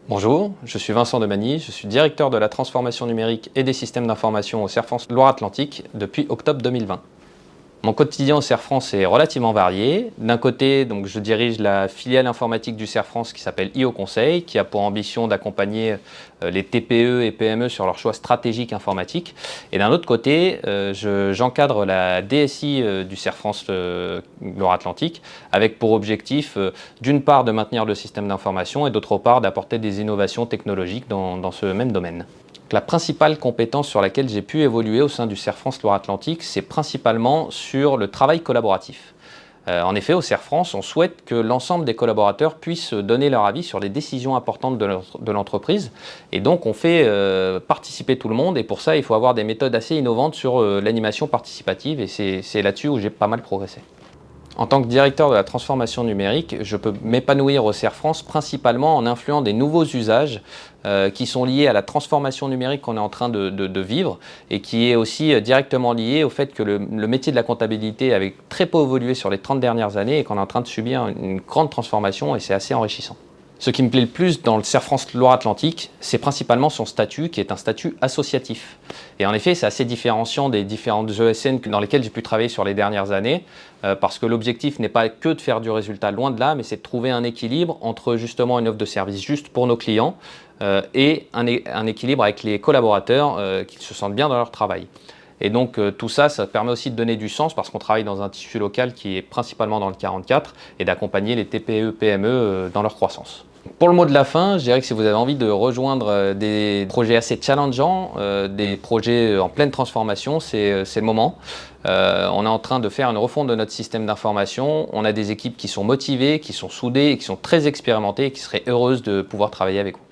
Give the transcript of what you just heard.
Bonjour, je suis Vincent Demagny, je suis directeur de la transformation numérique et des systèmes d'information au CERF France Loire-Atlantique depuis octobre 2020. Mon quotidien au CERF France est relativement varié. D'un côté, donc, je dirige la filiale informatique du CERF France qui s'appelle IO Conseil, qui a pour ambition d'accompagner les TPE et PME sur leurs choix stratégiques informatiques. Et d'un autre côté, j'encadre la DSI du CERF France Loire-Atlantique, avec pour objectif d'une part de maintenir le système d'information et d'autre part d'apporter des innovations technologiques dans ce même domaine. La principale compétence sur laquelle j'ai pu évoluer au sein du CERF France Loire-Atlantique, c'est principalement sur le travail collaboratif. En effet, au CERF France, on souhaite que l'ensemble des collaborateurs puissent donner leur avis sur les décisions importantes de l'entreprise. Et donc, on fait participer tout le monde. Et pour ça, il faut avoir des méthodes assez innovantes sur l'animation participative. Et c'est là-dessus où j'ai pas mal progressé. En tant que directeur de la transformation numérique, je peux m'épanouir au CERF France principalement en influant des nouveaux usages qui sont liés à la transformation numérique qu'on est en train de vivre et qui est aussi directement lié au fait que le métier de la comptabilité avait très peu évolué sur les 30 dernières années et qu'on est en train de subir une grande transformation et c'est assez enrichissant. Ce qui me plaît le plus dans le CERF France Loire-Atlantique, c'est principalement son statut qui est un statut associatif. Et en effet, c'est assez différenciant des différentes ESN dans lesquelles j'ai pu travailler sur les dernières années, parce que l'objectif n'est pas que de faire du résultat, loin de là, mais c'est de trouver un équilibre entre justement une offre de service juste pour nos clients et un équilibre avec les collaborateurs qui se sentent bien dans leur travail. Et donc tout ça, ça permet aussi de donner du sens parce qu'on travaille dans un tissu local qui est principalement dans le 44 et d'accompagner les TPE, PME dans leur croissance. Pour le mot de la fin, je dirais que si vous avez envie de rejoindre des projets assez challengeants, des projets en pleine transformation, c'est le moment. On est en train de faire une refonte de notre système d'information. On a des équipes qui sont motivées, qui sont soudées et qui sont très expérimentées et qui seraient heureuses de pouvoir travailler avec vous.